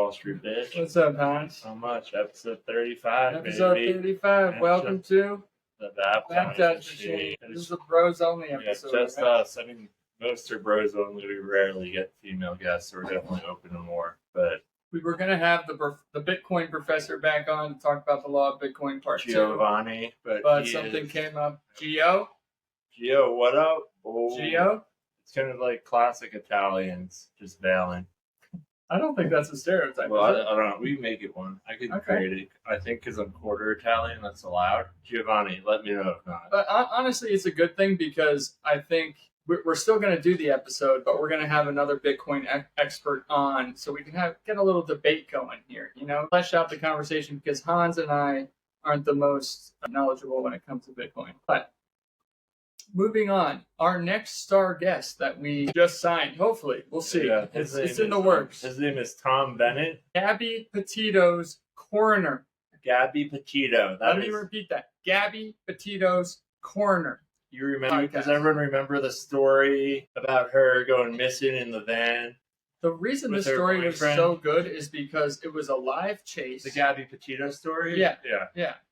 Wall Street bitch. What's up, Hans? How much? Episode 35, Episode baby. 35. Yeah, Welcome to The Baptize Machine. This is a bros only episode. Yeah, just right? us. I mean, most are bros only. We rarely get female guests, so we're definitely open to more. But we were going to have the Bitcoin professor back on to talk about the law of Bitcoin part Giovanni, 2. But something came up. Gio, what up? Oh, Gio? It's kind of like classic Italians, just bailing. I don't think that's a stereotype. Well, I don't know. We can make it one. I can create it. I think because I'm quarter Italian, that's allowed. Giovanni, let me know if not. But honestly, it's a good thing because I think we're still going to do the episode, but we're going to have another Bitcoin expert on so we can get a little debate going here, flesh out the conversation because Hans and I aren't the most knowledgeable when it comes to Bitcoin. But moving on, our next star guest that we just signed, hopefully, we'll see. Yeah, it's in the works. His name is Tom Bennett. Gabby Petito's coroner. Gabby Petito. Let me repeat that. Gabby Petito's coroner. You remember? Does everyone remember the story about her going missing in the van? The reason this story was so good is because it was a live chase. The Gabby Petito story? Yeah.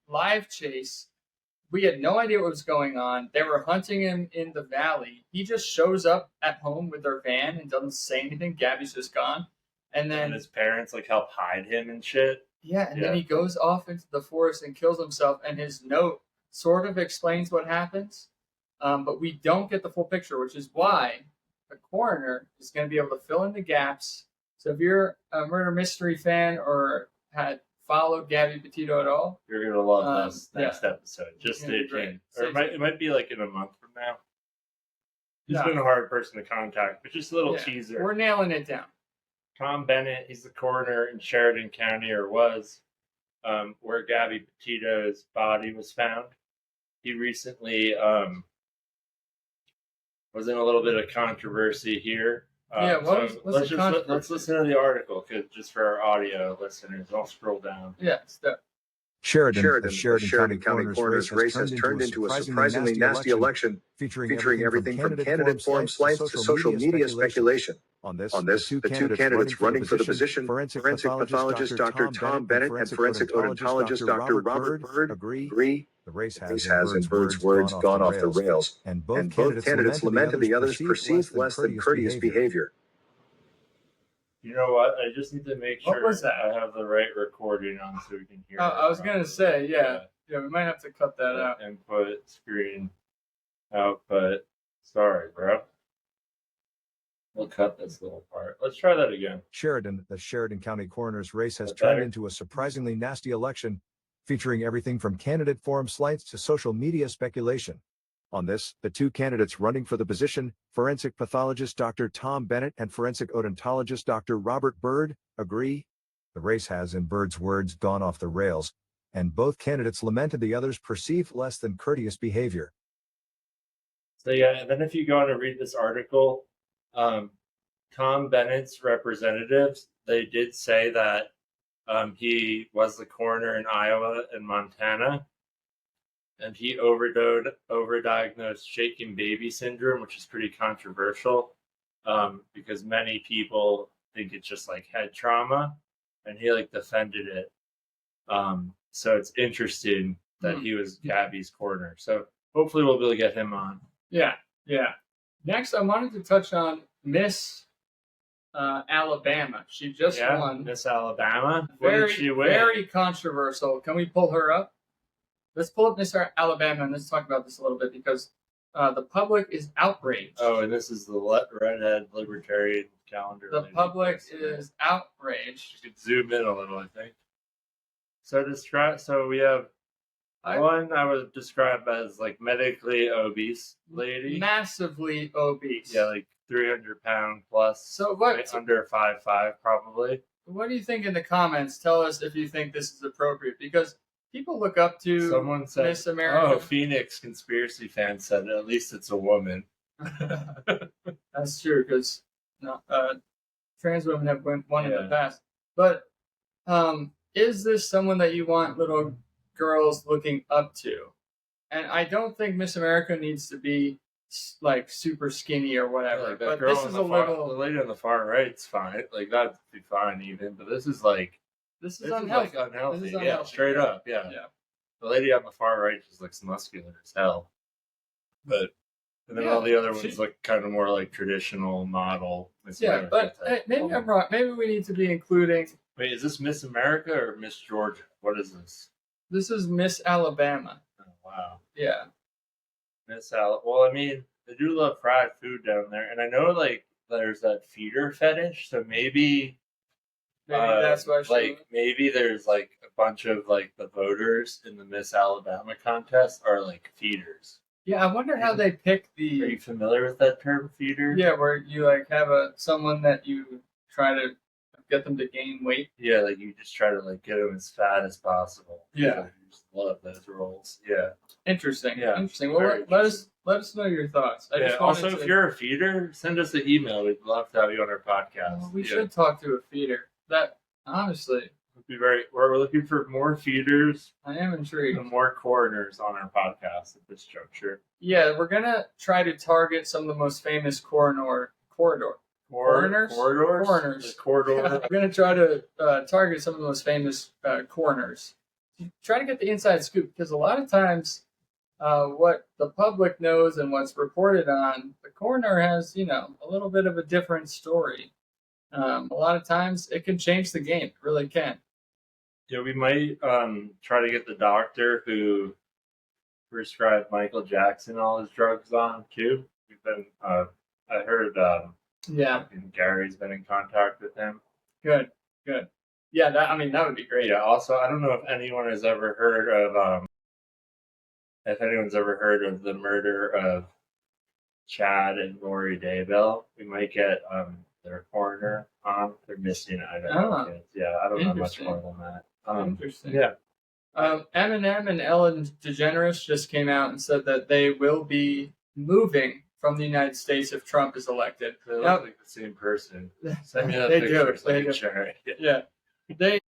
Live chase. We had no idea what was going on. They were hunting him in the valley. He just shows up at home with their van and doesn't say anything. Gabby's just gone. And then his parents help hide him and shit. Yeah, and then he goes off into the forest and kills himself. And his note sort of explains what happens. But we don't get the full picture, which is why the coroner is going to be able to fill in the gaps. So if you're a murder mystery fan or had followed Gabby Petito at all, you're going to love this next episode. Just stay tuned. Or it might be in a month from now. He's been a hard person to contact, but just a little teaser. We're nailing it down. Tom Bennett, he's the coroner in Sheridan County, or was, where Gabby Petito's body was found. He recently was in a little bit of controversy here. Let's listen to the article, just for our audio listeners. I'll scroll down. Yeah, Sheridan County coroner's race has turned into a surprisingly nasty election, featuring everything from candidate forum slights to social media speculation. On this, the two candidates running for the position, forensic pathologist Dr. Tom Bennett and forensic odontologist Dr. Robert Byrd, agree. The race has, in Byrd's words, gone off the rails, and both candidates lamented the other's perceived less than courteous behavior. You know what? I just need to make sure I have the right recording on so we can hear it. I was going to say, yeah, we might have to cut that out. Input, screen, output. Sorry, bro. We'll cut this little part. Let's try that again. The Sheridan County coroner's race has turned into a surprisingly nasty election, featuring everything from candidate forum slights to social media speculation. On this, the two candidates running for the position, forensic pathologist Dr. Tom Bennett and forensic odontologist Dr. Robert Byrd, agree. The race has, in Byrd's words, gone off the rails, and both candidates lamented the other's perceived less than courteous behavior. So and then if you go on to read this article, Tom Bennett's representatives, they did say that he was the coroner in Iowa and Montana, and he overdiagnosed shaken baby syndrome, which is pretty controversial because many people think it's just head trauma, and he defended it. So it's interesting that he was Gabby's coroner. So hopefully we'll be able to get him on. Yeah. Next, I wanted to touch on Miss Alabama. She just won. Miss Alabama. What did she win? Very controversial. Can we pull her up? Let's pull up Miss Alabama and let's talk about this a little bit because the public is outraged. Oh, and this is the redhead libertarian calendar. The public is outraged. You could zoom in a little, I think. So we have one I would describe as medically obese lady. Massively obese. Yeah, 300 pound plus. So what? Under 5'5" probably. What do you think in the comments? Tell us if you think this is appropriate because people look up to someone said, Miss America. Oh, Phoenix conspiracy fan said at least it's a woman. That's true because trans women have won in the past. But is this someone that you want little girls looking up to? And I don't think Miss America needs to be like super skinny or whatever. Like that but girl this on is the a far, little. the lady on the far right's fine. Like that'd be fine even, but this is like This is like unhealthy. unhealthy. This is Yeah, unhealthy. straight up. Yeah. Yeah. The lady on the far right just looks muscular as hell, but and then Yeah, all the other she- ones look kind of more like traditional model. Miss Yeah, America but type. maybe I'm wrong. Maybe we need to be including. Wait, is this Miss America or Miss Georgia? What is this? This is Miss Alabama. Oh, wow. Yeah. Miss Al. Well, I mean, they do love fried food down there, and I know like there's that feeder fetish, so maybe Maybe that's why she. like maybe there's like a bunch of like the voters in the Miss Alabama contest are like feeders. Yeah, I wonder how they pick Are you the. familiar with that term, feeder? Yeah, where you like have someone that you try to get them to gain weight. Yeah, like you just try to like get them as fat as possible. Yeah. So you just love those roles. Yeah. Interesting. Yeah, Interesting. Well, very let us know your thoughts. I Yeah. just wanted Also, to, if you're a feeder, send us an email. We'd love to have you on our podcast. well, we Yeah. should talk to a feeder. That honestly, It'd be we're looking for more feeders I am intrigued. and more coroners on our podcast at this juncture. Yeah, we're gonna try to target some of the most famous coroners. Coroners? Coroners. The corridor. We're gonna try to target some of the most famous coroners. Try to get the inside scoop because a lot of times, what the public knows and what's reported on, the coroner has a little bit of a different story. A lot of times, it can change the game. It really can. Yeah, we might try to get the doctor who prescribed Michael Jackson all his drugs on too. We've been, I heard, Yeah. Gary's been in contact with him. Good. Yeah, that would be great. Yeah. Also, I don't know if anyone has ever heard of, if anyone's ever heard of the murder of Chad and Lori Daybell. We might get their coroner on. They're missing kids. Yeah, I don't know much Interesting. more than that. Interesting. Yeah. Eminem and Ellen DeGeneres just came out and said that they will be moving from the United States if Trump is elected. They look Now- like the same person. Send me that They picture do. so I They can do. share it. Yeah.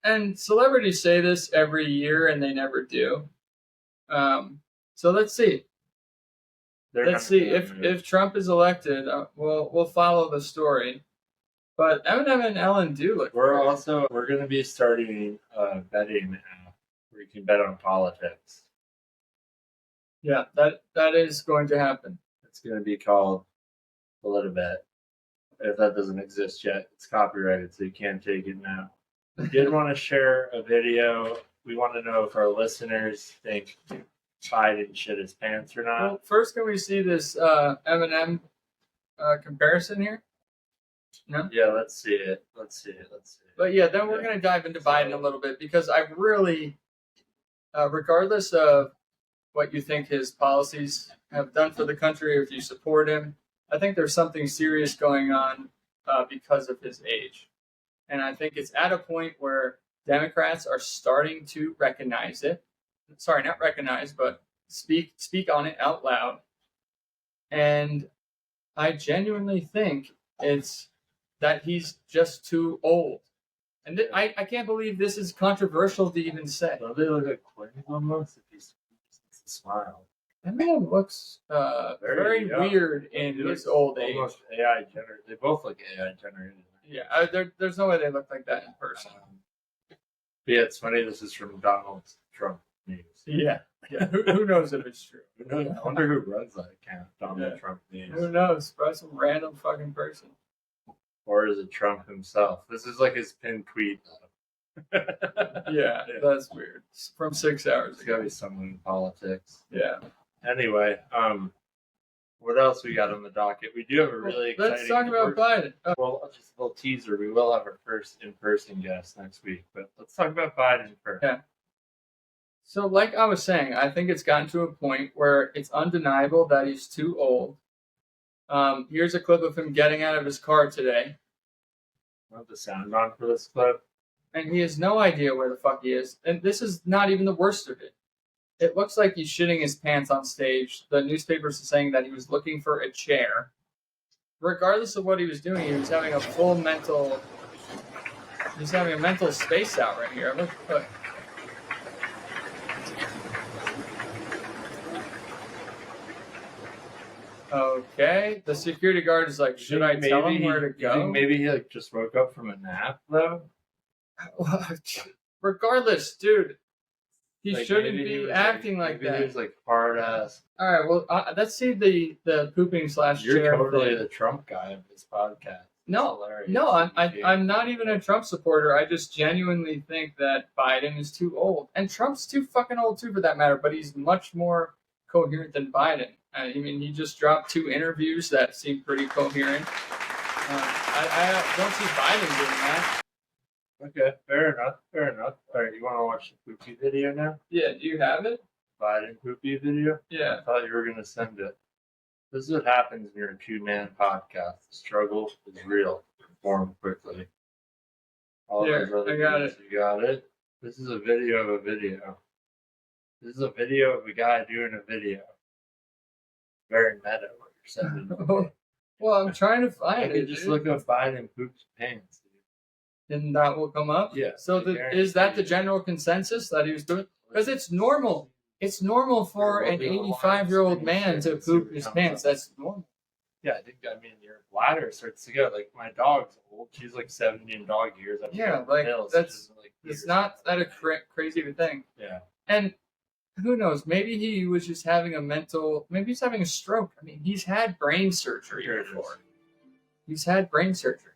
And celebrities say this every year and they never do. So let's see. Let's see if Trump is elected. We'll follow the story. But Eminem and Ellen do look. We're great. going to be starting a betting app where you can bet on politics. Yeah, that is going to happen. It's going to be called a little bit. If that doesn't exist yet, it's copyrighted, so you can't take it now. We did want to share a video. We want to know if our listeners think Biden shit his pants or not. Well, first, can we see this Eminem comparison here? No? Yeah, let's see it. But yeah, then we're going to dive into Biden a little bit because I really, regardless of what you think his policies have done for the country or if you support him, I think there's something serious going on because of his age. And I think it's at a point where Democrats are starting to recognize it. Sorry, not recognize, but speak on it out loud. And I genuinely think it's that he's just too old. And I can't believe this is controversial to even say. Don't they look like twins almost? If he's a smile. Eminem looks very young. weird in He his looks old age. almost AI generated. They both look AI generated. Yeah, there's no way they look like that in person. But yeah, it's funny. This is from Donald Trump News. Yeah. Who knows if it's true? I wonder who runs that account. Donald Yeah. Trump News. Who knows? Probably some random fucking person. Or is it Trump himself? This is like his pinned tweet. Yeah, that's weird. It's from 6 hours There's gotta ago. be someone in politics. Yeah. Anyway, what else we got on the docket? We do have a really exciting. Let's talk about Biden. Well, just a little teaser. We will have our first in-person guest next week, but let's talk about Biden first. Yeah. So, like I was saying, I think it's gotten to a point where it's undeniable that he's too old. Here's a clip of him getting out of his car today, I have the sound on for this clip. and he has no idea where the fuck he is. And this is not even the worst of it. It looks like he's shitting his pants on stage. The newspapers are saying that he was looking for a chair. Regardless of what he was doing, he was having a full mental. He's having a mental space out right here. Look. Okay. The security guard is like, should I tell him where to You go? think maybe he like just woke up from a nap though? Regardless, dude, he Like, shouldn't maybe he be was, acting like maybe that. He was like hard ass. All right, well, let's see the pooping / You're chair totally thing. the Trump guy of this podcast. No, I'm not even a Trump supporter. I just genuinely think that Biden is too old, and Trump's too fucking old too, for that matter. But he's much more coherent than Biden. I mean, he just dropped 2 interviews that seem pretty coherent. I don't see Biden doing that. Okay, fair enough. All right, you want to watch the poopy video now? Yeah, do you have it? Biden poopy video? Yeah. I thought you were gonna send it. This is what happens when you're a 2-man podcast. The struggle is real. Perform quickly. All Here, those other I got dudes, you got it. This is a video of a video. This is a video of a guy doing a video. Very meta what you're sending. to me. Well, I'm trying to I find could it. just Dude. look up Biden poops pants. Dude. And that will come up. Yeah. So I guarantee is that the you. general consensus that he was doing? Because it's normal. It's normal for an 85-year-old man to poop his pants. That's normal. Yeah, I mean, your bladder starts to go. Like, my dog's old. She's like 70 in dog years. I'm Yeah, taking like, pills. that's- She's, like, It's years. not that a crazy of a thing. Yeah. And who knows? Maybe he was just having maybe he's having a stroke. I mean, he's had brain surgery Here it is. before. He's had brain surgery.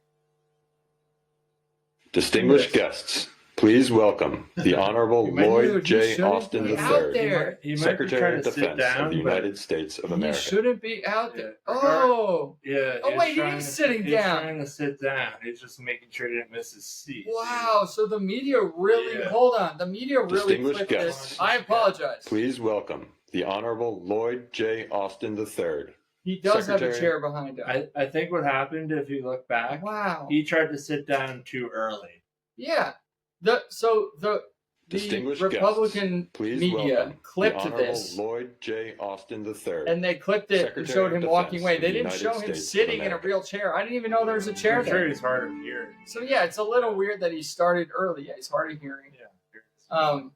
Distinguished guests, please welcome the Honorable Dude, Lloyd he J. shouldn't Austin be III, out there. He might be Secretary trying of to sit Defense down, of the but- United States of He America. shouldn't be out there. Yeah. Oh, Yeah. Oh, he's wait, he trying is to- sitting he's down. trying to sit down. He's just making sure he didn't miss his seat. wow. So the media really, Yeah. hold on. The media really Distinguished flipped this. guests. I apologize. Please welcome the Honorable Lloyd J. Austin III. He does have a Secretary- chair behind him. I think what happened, if you look back, Wow. he tried to sit down too early. Yeah. The Distinguished Republican guests, please media welcome clipped the Honorable this, Lloyd J. Austin III. and they clipped it and Secretary showed of him walking Defense away. of They the didn't United show him States of sitting in a America. real chair. I didn't even know there was a chair I'm sure there. he's hard of hearing. So yeah, it's a little weird that he started early. Yeah, he's hard of hearing. Yeah.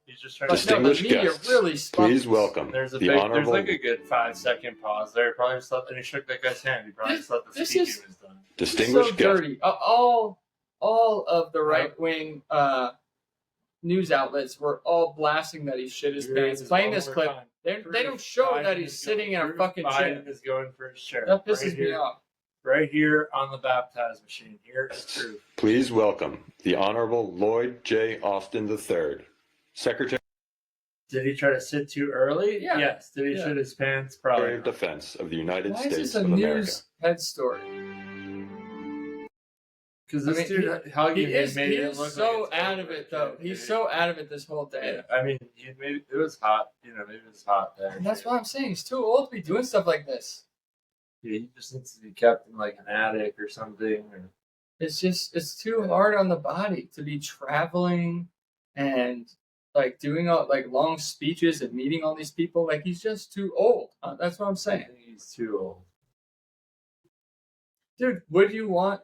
He's just trying But to no, the Distinguished media guests, really spun Please this. welcome There's the Honorable like a good 5-second pause there. Probably just thought, and he shook that guy's hand. He probably just thought the This speaking is- was done. It's Distinguished so guests. dirty. All of the right wing news outlets were all blasting that he shit his pants, playing this clip. They don't show that he's sitting in a fucking chair. Biden is going for his chair. That pisses right me here, off. Right here on the Baptize Machine. Here is proof. Please welcome the Honorable Lloyd J. Austin III, Secretary Did he try to sit too early? Yeah. Yes. Did he Yeah. shit his pants? Probably. of not. Defense of the United Why is States this a of America. news head story? Because I this mean, dude hugging He him is made it so look like it's out over of it again, though. He's dude. so out of it this whole day. Yeah, I mean, maybe it was hot. Maybe it was hot there. And that's what I'm saying. He's too old to be doing stuff like this. Yeah, he just needs to be kept in like an attic or something. Or... It's too hard on the body to be traveling and like doing all like long speeches and meeting all these people. Like he's just too old. That's what I'm I saying. think he's too old. Dude, would you want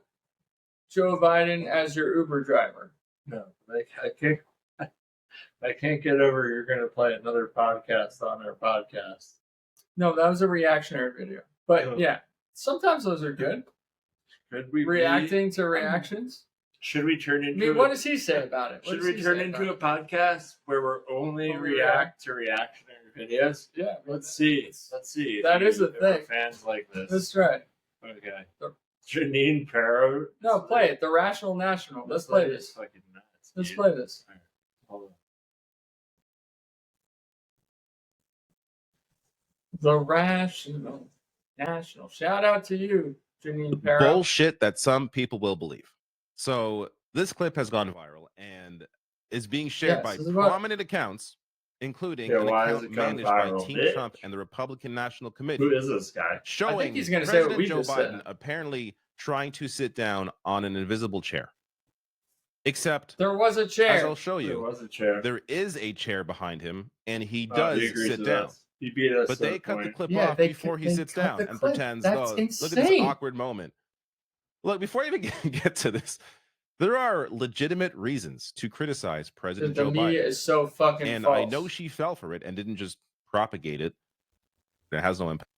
Joe Biden as your Uber driver? No, like I can't get over. You're going to play another podcast on our podcast. No, that was a reactionary video. But Oh. yeah, sometimes those are good. Should we Reacting to reactions. Should we turn I into? mean, what does he say about it? What Should does we he turn say into a about it? podcast where we're only Only react to reactionary videos? Yeah, Let's see. Let's see. That is a if our thing. Fans like this. That's right. Okay. The- Janine Perro. No, play it. The Rational National. Let's play lady is this. Fucking nuts. Let's dude. play this. Hold on. The Rational National. Shout out to you, Janine Perro. Bullshit that some people will believe. So this clip has gone viral and is being shared Yes, by this is what- prominent accounts, including Yeah, an why has account it gone managed by viral, Team bitch? Trump and the Republican National Committee, Who is this guy? showing he's gonna say what President we Joe just said. Biden apparently trying to sit down on an invisible chair. Except, There was a as chair. I'll show There you, was a chair. there is a chair behind him, and he Oh, does he agrees sit with down. us. He beat us. But to they the cut the point. clip Yeah, off they before cut- he they sits cut down the and clip. pretends, That's look at this insane. awkward moment. Look, before I even get to this, there are legitimate reasons to criticize President The Joe media Biden. is so fucking And false. I know she fell for it and didn't just propagate it. It has no impact.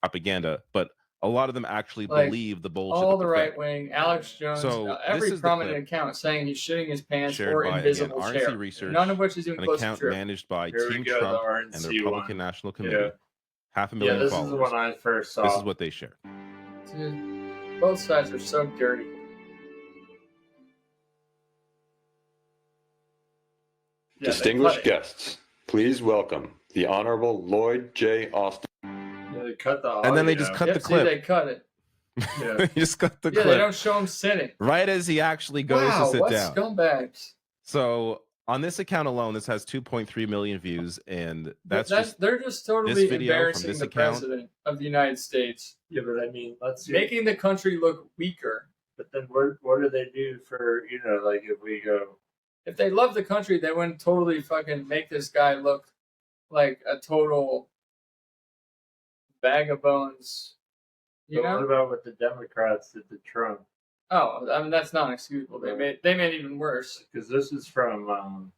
propaganda, but a lot of them actually Like, believe the bullshit. all that the they're fed. right wing, Alex Jones, So every this is the prominent clip account saying he's shitting his pants shared or by, invisible again, chair. RNC Research, None of which is even an close to account true. managed by Here we Team go, Trump the and the RNC Republican one. National Committee. Yeah. 500,000 This followers. is the one I first saw. This is what they shared. Dude, both sides are so dirty. Yeah, Distinguished guests, please welcome the Honorable Lloyd J. Austin. Yeah, they cut the audio. And then they just cut the See, clip. they cut it. Yeah. They just cut the Yeah, clip they don't show him sitting. right as he actually goes Wow, to sit what down. scumbags. So on this account alone, this has 2.3 million views, and They're just totally this video from embarrassing this the account. president of the United States, Yeah, but I mean, let's see. making the country look weaker. But then what do they do for, like if we go... If they love the country, they wouldn't totally fucking make this guy look like a total bag of bones. You But know? what about what the Democrats did to Trump? Oh, I mean that's not excusable. They made it even worse. Because this is from...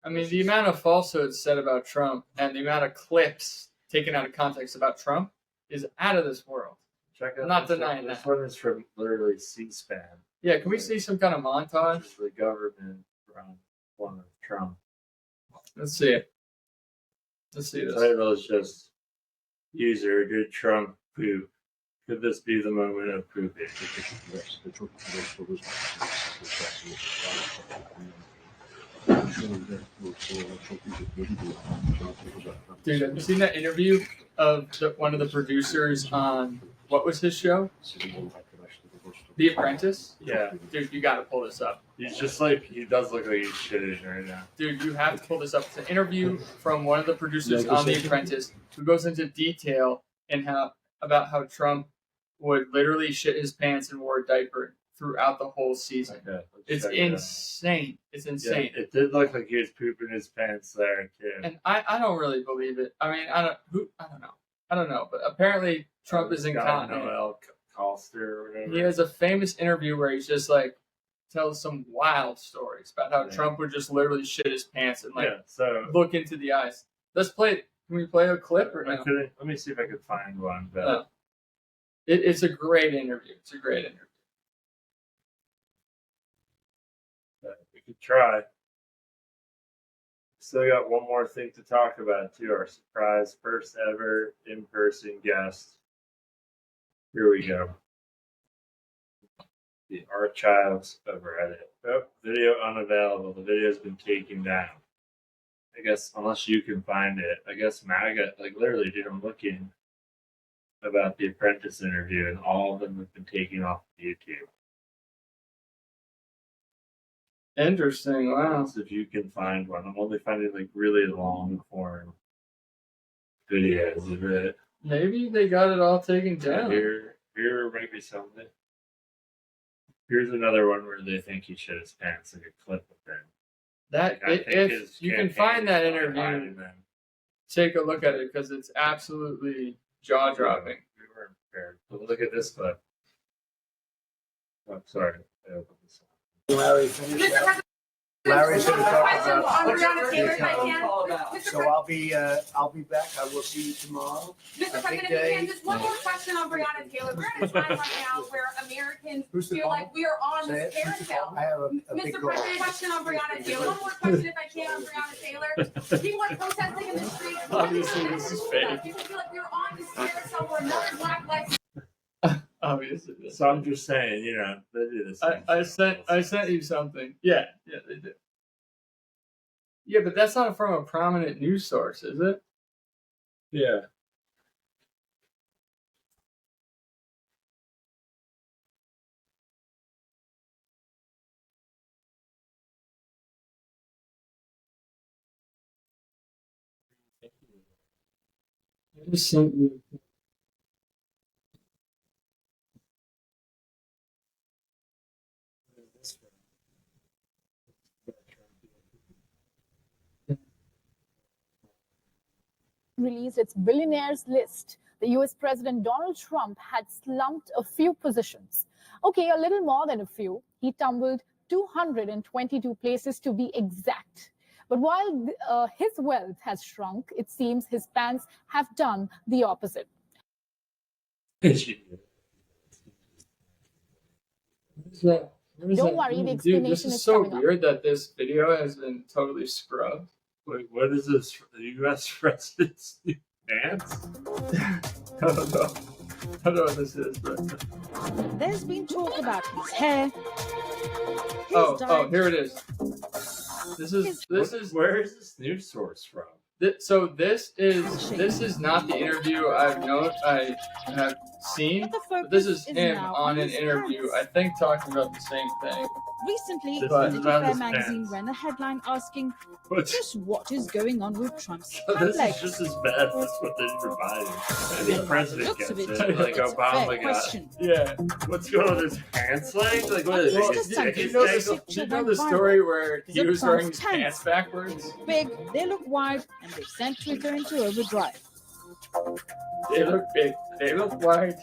I mean, the amount of falsehoods said about Trump and the amount of clips taken out of context about Trump is out of this world. check out I'm not this denying one. that. This one is from literally C-SPAN. Yeah, can we see some kind of Which montage? is the government run one of Trump. Let's see it. Let's see The this. title is just user, did Trump poop? Could this be the moment of pooping? Dude, have you seen that interview of one of the producers on what was his show? The Apprentice? Yeah. Dude, you gotta pull this up. He's just like, he does look like he's shitting right now. Dude, you have to pull this up. It's an interview from one of the producers on The Apprentice who goes into detail about how Trump would literally shit his pants and wore a diaper throughout the whole season. Okay, It's check it out. insane. It's insane. Yeah, it did look like he was pooping his pants there too. And I don't really believe it. I mean, I don't know. But apparently Trump is incontinent. Noel Colster or whatever. He has a famous interview where he's just like tells some wild stories about how Yeah. Trump would just literally shit his pants and like so look into the eyes. Let's play it. Can we play a clip or no? let me see if I could find one. But No. It's a great interview. It's a great interview. we could try. Still got one more thing to talk about too. Our surprise first ever in-person guest. Here we go. The archives of Reddit. Oh, video unavailable. The video's been taken down. I guess unless you can find it. I guess MAGA, like literally, dude, I'm looking about the Apprentice interview, and all of them have been taken off of YouTube. Interesting. Wow. So if you can find one, I'm only finding like really long form videos of it. Maybe they got it all taken down. Here might be something. Here's another one where they think he shit his pants, like a clip of it. That Like, I think if his you can campaign find that is interview, hiding them. take a look at it because it's absolutely jaw dropping. We weren't prepared. But look at this clip. Oh, sorry. I opened this up. Larry, finish up. Larry's going to talk about. Breonna Taylor, if I can. Mr. So I'll be back. I will see you tomorrow. Mr. President, if you can, just one more question on Breonna Taylor. We're at a time right now where Americans Who's the feel caller? like we are on Say this it. Who's the caller? carousel. I have a big Mr. call. President, question on Breonna Taylor. One more question, if I can, on Breonna Taylor. People are protesting in the streets. Obviously, this is fake. People feel like we're on this carousel where another Black Lives Obviously. So I'm just saying, they do this. I sent you something. Yeah, they did. Yeah, but that's not from a prominent news source, is it? Yeah. I just sent you. Released its billionaires list, the US President Donald Trump had slumped a few positions. Okay, a little more than a few. He tumbled 222 places to be exact. But while his wealth has shrunk, it seems his pants have done the opposite. Don't worry, the explanation Dude, this is is so coming up. weird that this video has been totally scrubbed. Wait, what is this? The U.S. president's new pants? I don't know. I don't know what this is, but There's been talk about his hair. His oh, diet. here it is. This is Where is this news source from? so this is not the interview I have seen. But the But this is focus him now on an his interview. pants. I think talking about the same thing. Recently, This is Vanity about Fair his magazine pants. ran a headline asking What's, just what is going on with Trump's so hind this is legs. just as bad as what they provided. Any president Looks gets of it, it. Like it's a Obama fair got. question. Yeah. What's going on with his pants legs? Like what is Well, it? just His something. dick Do you know is the, dangled? do you know the story where he The was wearing his Trump's pants backwards? Big, they look wide, and they sent Twitter into overdrive. They look big. They look wide.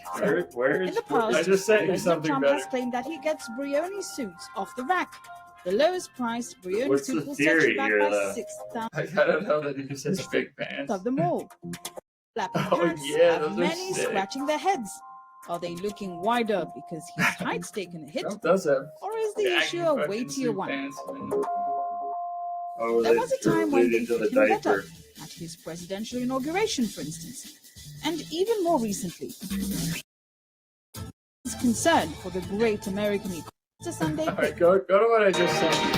Where In is the past, I just sent you President something Trump better. has claimed that he gets Brioni suits off the rack. The lowest priced Brioni What's the suit will set theory you back here, by though? 6,000 I don't know that he says big pants. of them all. Flapping Oh, hats yeah, have those are many sick. scratching their heads. Are they looking wider because his height's taken a hit? Trump does have Or is the baggy issue a fucking weightier suit one? pants, man. Oh, There they was a time when they bleeding to fit the him better, diaper. at his presidential inauguration, for instance. And even more recently, is concerned for the great American economy. It's a Sunday All right, pick. go to what I just sent you.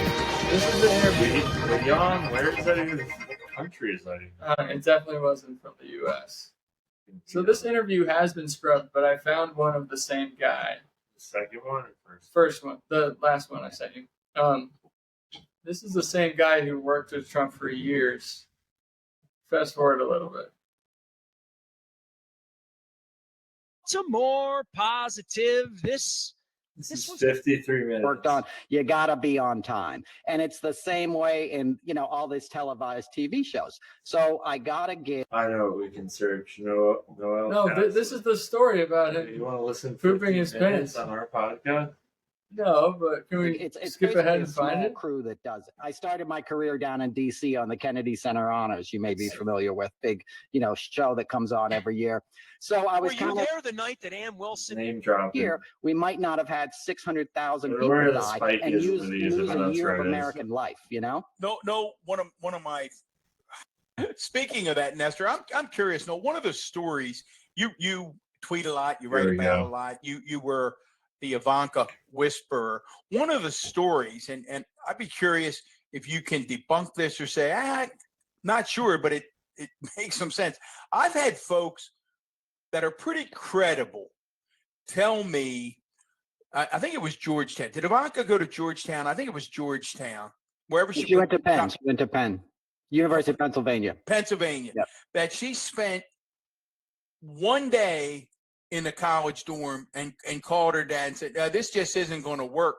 This is an interview. Leon, where is that even? What country is that even? It definitely wasn't from the U.S. So this interview has been scrubbed, but I found one of the same guy. The second one or first? First one, the last one I sent you. This is the same guy who worked with Trump for years. Fast forward a little bit. Some more positive. This This is was 53 minutes. Worked on. You gotta be on time, and it's the same way in all these televised TV shows. So I gotta give. I know we can search. No, this is the story about him. You want to listen? Pooping 15 his minutes pants. on our podcast? No, but can we It's skip basically ahead a and find small it? crew that does it. I started my career down in D.C. on the Kennedy Center Honors. You may be familiar with big, show that comes on every year. So I Were was you kind of there the night that Ann Wilson? Name dropping. here. We might not have had 600,000 Where people the die spike and is lose for these, if a that's year of right. American life. No. One of my. Speaking of that, Nestor, I'm curious. No, one of the stories you tweet a lot, you There write we about go. a lot. You were the Ivanka whisperer. One of the stories, and I'd be curious if you can debunk this or say, not sure, but it makes some sense. I've had folks that are pretty credible tell me, I think it was Georgetown. Did Ivanka go to Georgetown? I think it was Georgetown. Wherever she went to Penn. She went to Penn, University of Pennsylvania. Pennsylvania. Yep. That she spent one day in the college dorm and called her dad and said, this just isn't going to work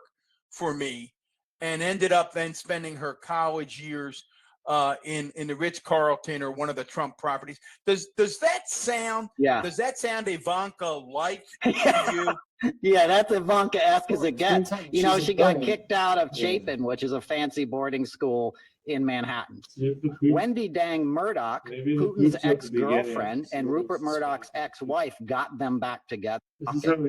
for me, and ended up then spending her college years in the Ritz-Carlton or one of the Trump properties. Does that sound? Yeah. Does that sound Ivanka like to you? Yeah, that's Ivanka-esque as it gets. She's She a got bunny. kicked out of Yeah. Chapin, which is a fancy boarding school in Manhattan. Wendy. Wendy Dang Murdoch, Maybe the Putin's poops at the beginning. ex-girlfriend, and Rupert Murdoch's ex-wife got them back together.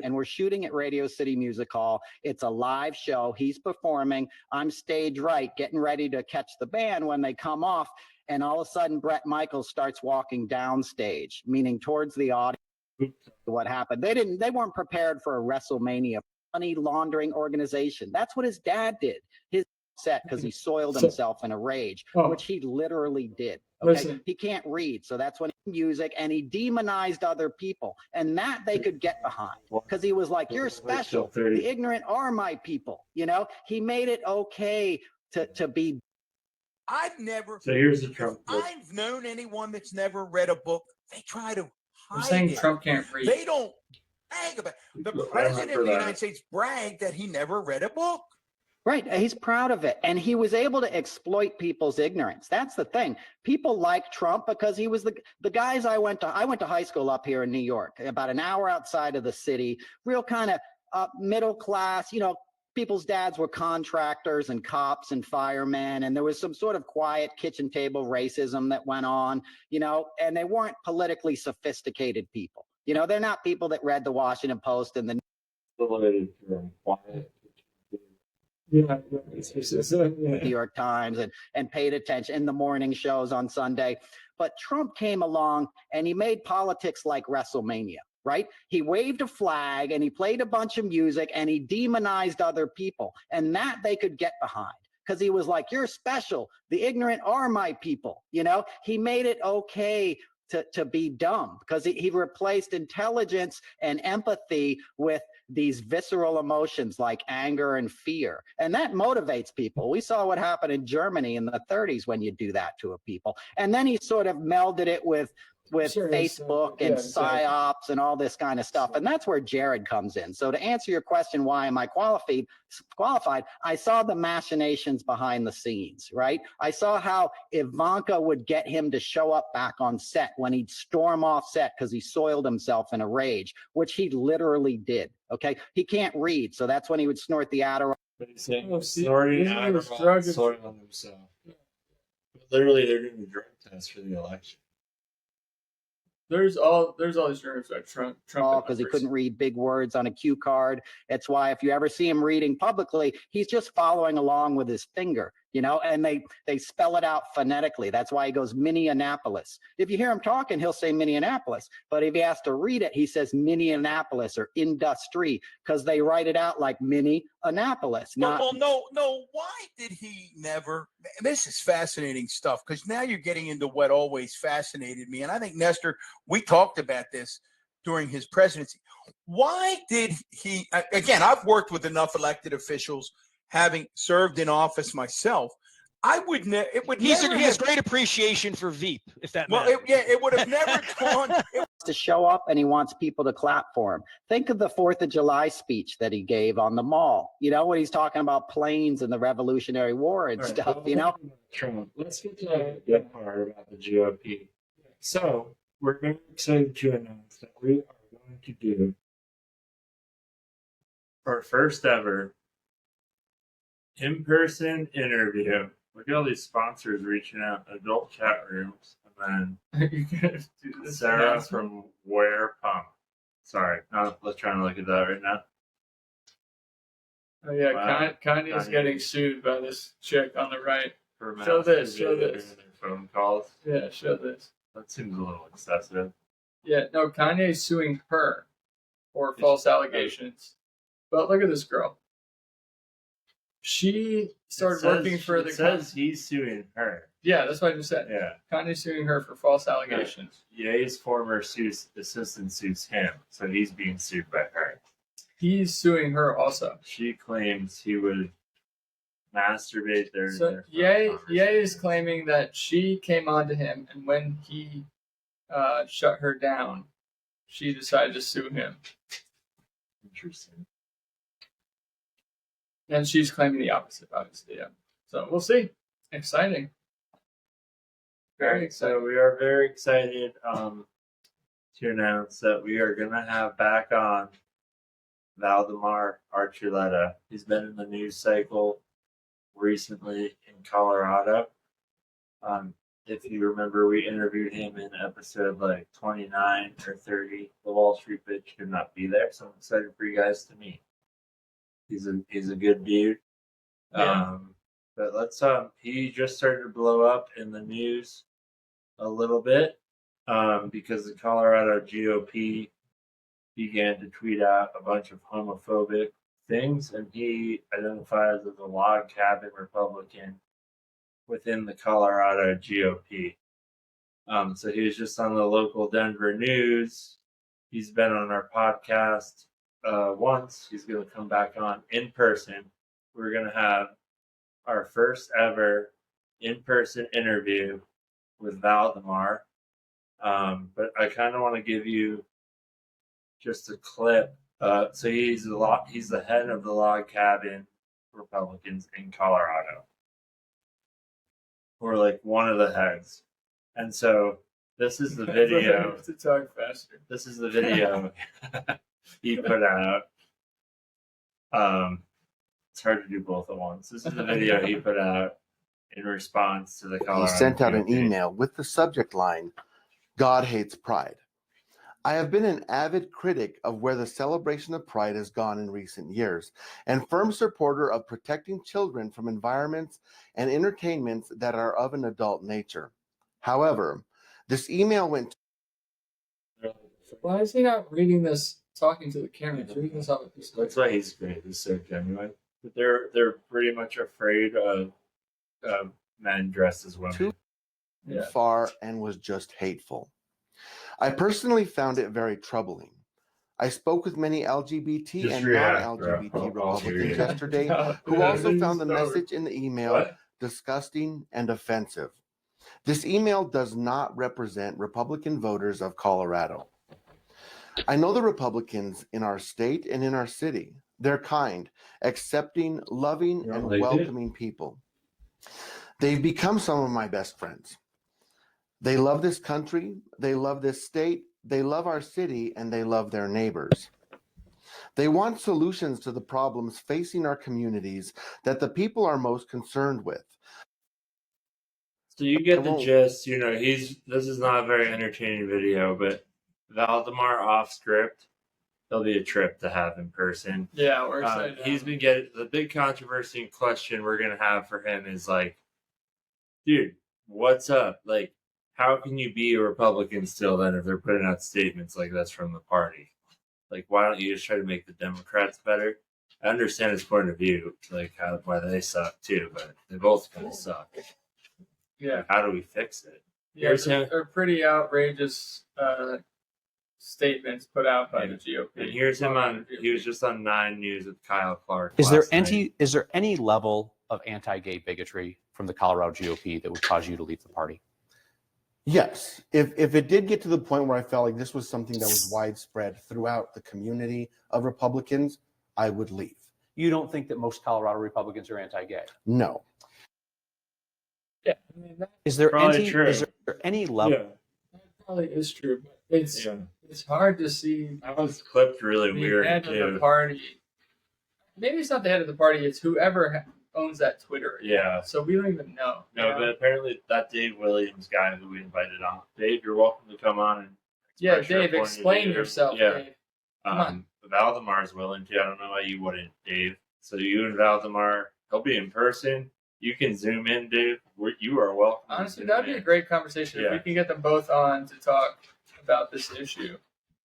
And we're shooting at Radio City Music Hall. It's a live show. He's performing. I'm stage right, getting ready to catch the band when they come off. And all of a sudden, Bret Michaels starts walking downstage, meaning towards the audience. What happened? They weren't prepared for a WrestleMania money laundering organization. That's what his dad did. His set because he soiled himself in a rage, which he literally did. Okay, Listen. he can't read, so that's when he music, and he demonized other people, and that they could get behind because he was like, "You're special. The ignorant are my people." He made it okay to be. I've never. So here's the Trump clip. I've known anyone that's never read a book. They try to You're hide saying it. Trump can't read. They don't brag about it. The president of the United States bragged that he never read a book. Right. He's proud of it. And he was able to exploit people's ignorance. That's the thing. People like Trump because he was the guys I went to high school up here in New York, about an hour outside of the city, real kind of middle class, people's dads were contractors and cops and firemen, and there was some sort of quiet kitchen table racism that went on, and they weren't politically sophisticated people. They're not people that read the Washington Post and the New York Times and paid attention in the morning shows on Sunday. But Trump came along and he made politics like WrestleMania, right? He waved a flag and he played a bunch of music and he demonized other people, and that they could get behind because he was like, you're special. The ignorant are my people. He made it okay to be dumb because he replaced intelligence and empathy with these visceral emotions like anger and fear. And that motivates people. We saw what happened in Germany in the 30s when you do that to a people. And then he sort of melded it with Facebook and psyops and all this kind of stuff. And that's where Jared comes in. So to answer your question, why am I qualified? I saw the machinations behind the scenes, right? I saw how Ivanka would get him to show up back on set when he'd storm off set because he soiled himself in a rage, which he literally did. Okay. He can't read. So that's when he would snort the Adderall. But he's saying snorting Adderall and soiling himself. But literally, they're doing a drug test for the election. There's all these rumors about Trump because he couldn't read big words on a cue card. That's why if you ever see him reading publicly, he's just following along with his finger, and they spell it out phonetically. That's why he goes Minneapolis. If you hear him talking, he'll say Minneapolis. But if he has to read it, he says Minneapolis or industry because they write it out like Minneapolis. No. Why did he never? This is fascinating stuff because now you're getting into what always fascinated me. And I think, Nestor, we talked about this during his presidency. Why did he? Again, I've worked with enough elected officials, having served in office myself. I would never. He has great appreciation for Veep. If that. Well, it would have never gone. To show up and he wants people to clap for him. Think of the 4th of July speech that he gave on the mall, when he's talking about planes and the Revolutionary War and stuff, Trump. Let's get to the good part about the GOP. So we're very excited to announce that we are going to do our first ever in-person interview. Look at all these sponsors reaching out, adult chat rooms. And then Sarah from Wear Pump. Sorry, let's try and look at that right now. Oh yeah, wow. Kanye's getting sued by this chick on the right. Show this. Phone calls. Yeah, show this. That seems a little excessive. Yeah, no, Kanye's suing her for false allegations. But look at this girl. She started working for the. It says he's suing her. Yeah, that's what I just said. Yeah. Kanye's suing her for false allegations. Ye's former assistant sues him, so he's being sued by her. He's suing her also. She claims he would masturbate their. So Ye is claiming that she came on to him, and when he shut her down, she decided to sue him. Interesting. And she's claiming the opposite, obviously. Yeah. So we'll see. Exciting. Very excited. So we are very excited to announce that we are going to have back on Valdemar Archuleta. He's been in the news cycle recently in Colorado. If you remember, we interviewed him in episode 29 or 30. The Wall Street Bitch could not be there, so I'm excited for you guys to meet. He's a good dude. Yeah. But he just started to blow up in the news a little bit because the Colorado GOP began to tweet out a bunch of homophobic things, and he identifies as a log cabin Republican within the Colorado GOP. So he was just on the local Denver news. He's been on our podcast once. He's going to come back on in person. We're going to have our first ever in-person interview with Valdemar. But I kind of want to give you just a clip. So he's the head of the log cabin Republicans in Colorado. Or one of the heads. And so this is the video. To talk faster. This is the video he put out. It's hard to do both at once. This is the video he put out in response to the Colorado. He sent out an GOP. email with the subject line, "God hates pride. I have been an avid critic of where the celebration of pride has gone in recent years, and firm supporter of protecting children from environments and entertainments that are of an adult nature. However, this email went..." Why is he not reading this, talking to the camera? He's reading this off a piece of That's why he's great. He's so genuine. But they're pretty much afraid of men dressed as women. too far and was just hateful. I personally found it very troubling. I spoke with many LGBT Just and react, non-LGBT bro. I'll hear Republicans you. yesterday No, who also found the so- message in the email What? disgusting and offensive. This email does not represent Republican voters of Colorado. I know the Republicans in our state and in our city. They're kind, accepting, loving, Yeah, and they do. welcoming people. They've become some of my best friends. They love this country, they love this state, they love our city, and they love their neighbors. They want solutions to the problems facing our communities that the people are most concerned with. So you get I the won't- gist. You know, this is not a very entertaining video, but Valdemar off script, he'll be a trip to have in person. Yeah, we're excited. He's been getting the big controversy and question we're gonna have for him is like, dude, what's up? Like, how can you be a Republican still then if they're putting out statements like that's from the party? Like, why don't you just try to make the Democrats better? I understand his point of view, like why they suck too, but they both kind of suck. Yeah. Like, how do we fix it? Yeah, Here's him. they're pretty outrageous statements put out by the GOP. And here's him on. He was just on 9 News with Kyle Clark. Is there last night. Is there any level of anti-gay bigotry from the Colorado GOP that would cause you to leave the party? Yes, if it did get to the point where I felt like this was something that was widespread throughout the community of Republicans, I would leave. You don't think that most Colorado Republicans are anti-gay? No. Yeah, I mean, that Is there Probably true. Is there any level? probably is true, but it's hard to see That was clipped really the weird head of the too. party. Maybe it's not the head of the party; it's whoever owns that Twitter. Yeah. So we don't even know. No, but apparently that Dave Williams guy who we invited on. Dave, you're welcome to come on and Yeah, express your Dave, point of explain view. yourself, Yeah. Dave. Come on. Valdemar's willing to. I don't know why you wouldn't, Dave. So you and Valdemar, he'll be in person. You can zoom in, Dave. You are welcome. to Honestly, zoom that'd be in. a great conversation if Yeah. we can get them both on to talk about this issue.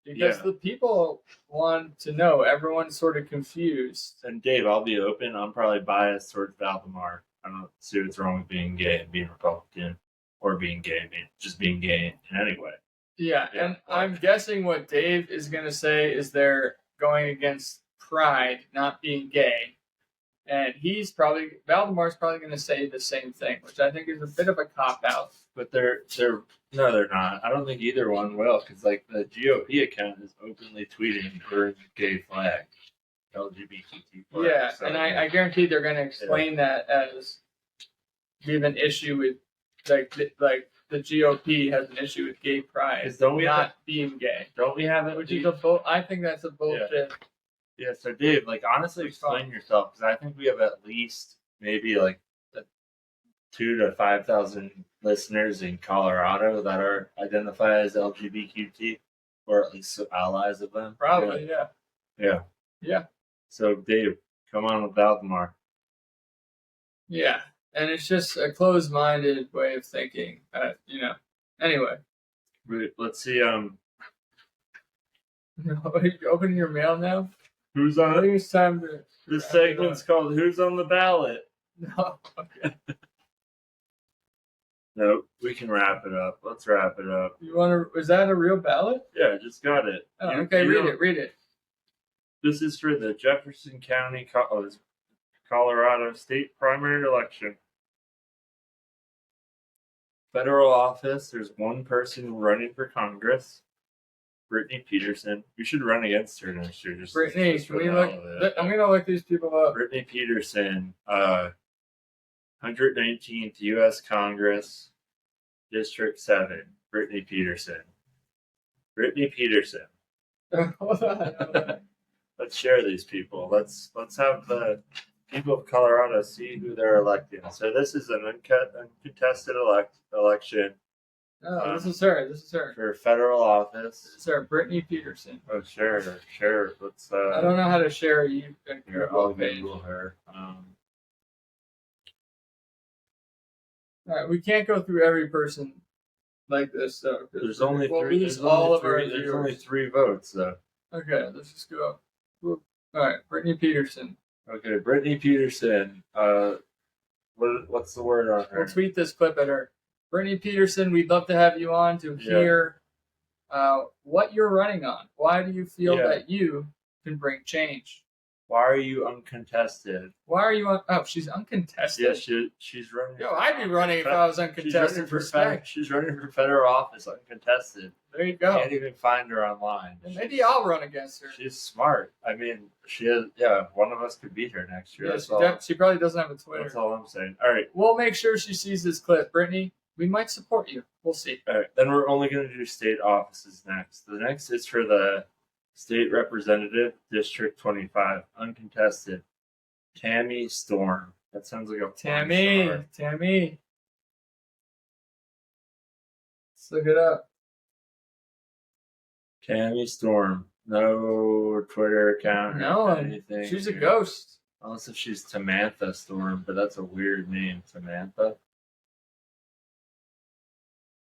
Because Yeah. the people want to know. Everyone's sort of confused. And Dave, I'll be open. I'm probably biased towards Valdemar. I don't see what's wrong with being gay and being Republican, or being gay, just being gay in any way. Yeah, and I'm guessing what Dave is going to say is they're going against pride, not being gay. And Valdemar's probably going to say the same thing, which I think is a bit of a cop-out. But they're not. I don't think either one will, because like the GOP account is openly tweeting for gay flag, LGBT flag. Yeah, So, and I guarantee they're going to explain that as we have an issue with, like the GOP has an issue with gay pride, 'Cause don't we not have- being gay. Don't we have it? Which is I think that's a bullshit. Yeah, so Dave, like honestly, explain yourself, because I think we have at least maybe like 2,000 to 5,000 listeners in Colorado that are identified as LGBTQ, or at least allies of them. Probably, yeah. Yeah. Yeah. So Dave, come on with Valdemar. Yeah, and it's just a closed-minded way of thinking. Anyway, Let's see. are you opening your mail now? Who's I on? think it's time to. This segment's called "Who's on the Ballot." No. Okay. No, we can wrap it up. Let's wrap it up. You want to? Is that a real ballot? Yeah, I just got it. Oh, You- okay. you Read don't- it. Read it. This is for the Jefferson County, Colorado state primary election. Federal office, there's one person running for Congress, Brittany Peterson. We should run against her next year. Brittany, just can for we the look? hell of it. I'm gonna look these people up. Brittany Peterson, 119th U.S. Congress, District 7. Brittany Peterson. Brittany Peterson. Hold on. Let's share these people. Let's have the people of Colorado see who they're electing. So this is an uncontested election. Oh, this is her. This is her. For federal office. This is her, Brittany Peterson. Oh, share. Let's. I don't know how to share you. Here, I'll Google her. All right, we can't go through every person like this, though. There's only we'll three. lose There's all of only our three. There's viewers. only 3 votes, though. Okay, let's just go. All right, Brittany Peterson. Okay, Brittany Peterson. What's the word on her? We'll tweet this clip at her. Brittany Peterson, we'd love to have you on to hear what you're running on. Why do you feel that you can bring change? Why are you uncontested? Why are you on? Oh, she's uncontested. Yeah, she's running. Yo, I'd be running if I was uncontested. She's running for federal office, uncontested. There you go. Can't even find her online. And maybe I'll run against her. She's smart. I mean, she is. Yeah, one of us could beat her next year. Yeah, she probably doesn't have a Twitter. That's all I'm saying. All right, we'll make sure she sees this clip. Brittany, we might support you. We'll see. All right, then we're only going to do state offices next. The next is for the State Representative, District 25, uncontested. Tammy Storm. That sounds like a Tammy. Let's look it up. Tammy Storm. No Twitter account. No, anything. She's a ghost. Unless if she's Tamantha Storm, but that's a weird name, Tamantha.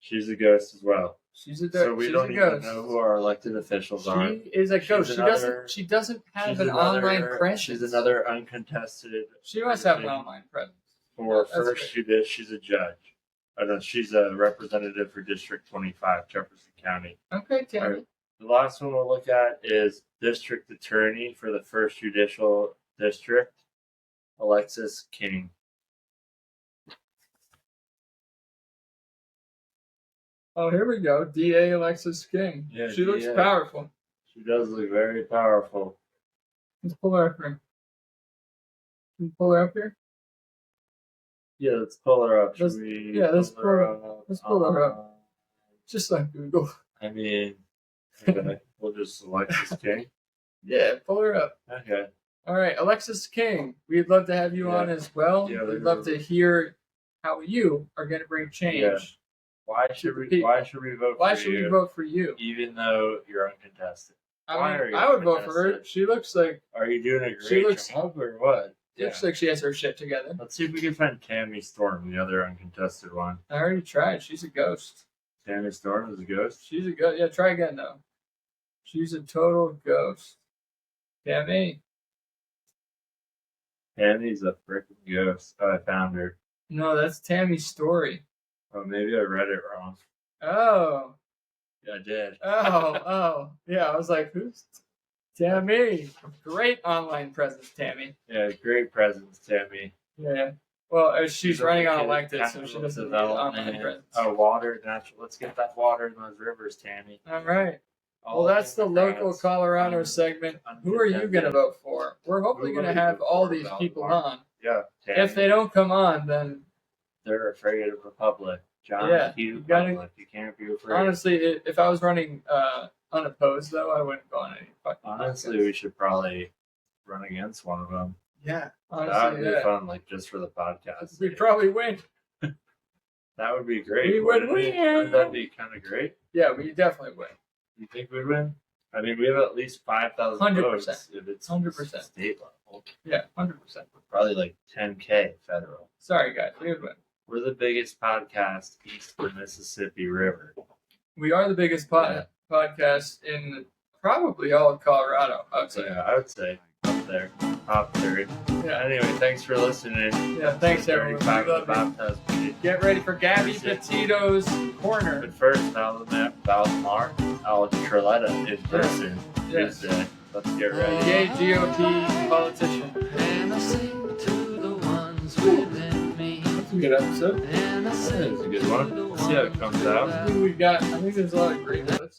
She's a ghost as well. So we don't even know who our elected officials are. She is a ghost. She doesn't have an online presence. She's another uncontested. She must have an online presence. For first judicial, she's a judge. I know she's a representative for District 25, Jefferson County. Okay, Tammy. Right. The last one we'll look at is District Attorney for the First Judicial District, Alexis King. Oh, here we go. DA Alexis King. Yeah, she looks DA. powerful. She does look very powerful. Let's pull her up here. Can you pull her up here? Yeah, let's pull her up. Let's pull her up. Just like Google. I mean, okay, we'll just Alexis King. Yeah, pull her up. Okay. All right, Alexis King. We'd love to have you on as well. Yeah, we'd love to hear how you are going to bring change. Yeah. Why should we vote for you? Even though you're uncontested. I would vote for her. She looks like. Are you doing a great job or what? Looks like she has her shit together. Let's see if we can find Tammy Storm, the other uncontested one. I already tried. She's a ghost. Tammy Storm is a ghost? She's a ghost. Yeah, try again though. She's a total ghost. Tammy. Tammy's a freaking ghost. Oh, I found her. No, that's Tammy's story. Oh, maybe I read it wrong. Oh. Yeah, I did. Oh. Yeah, I was like, who's Tammy? Great online presence, Tammy. Yeah, great presence, Tammy. Yeah. Well, she's running on elected, so she doesn't need online presence. Oh, water, natural. Let's get that water in those rivers, Tammy. All right. Well, that's the local Colorado segment. Who are you going to vote for? We're hopefully going to have all these people on. Yeah. Tammy. If they don't come on, then they're afraid of the public. John, you can't be afraid. Honestly, if I was running unopposed, though, I wouldn't go on any fucking Honestly, podcast. we should probably run against one of them. Yeah, that would be fun, like just for the podcast. We'd probably win. That would be great. We would win. Wouldn't that be kind of great? Yeah, we definitely win. You think we'd win? I mean, we have at least 5,000 votes. If it's 100% state level. Yeah, 100%. Probably like 10K federal. Sorry, guys, we would win. We're the biggest podcast east of the Mississippi River. We are the biggest podcast in probably all of Colorado, I would say. Yeah, I would say up there. Top 3. Yeah, anyway, thanks for listening. Yeah, thanks everyone. Back to Baptize Machine. Get ready for Gabby Petito's corner. But first, Valdemar Archuleta in person. Yes. Tuesday. Let's get ready. Gay GOP politician. That's a good episode. That is a good one. Let's see how it comes out. I think there's a lot of great clips.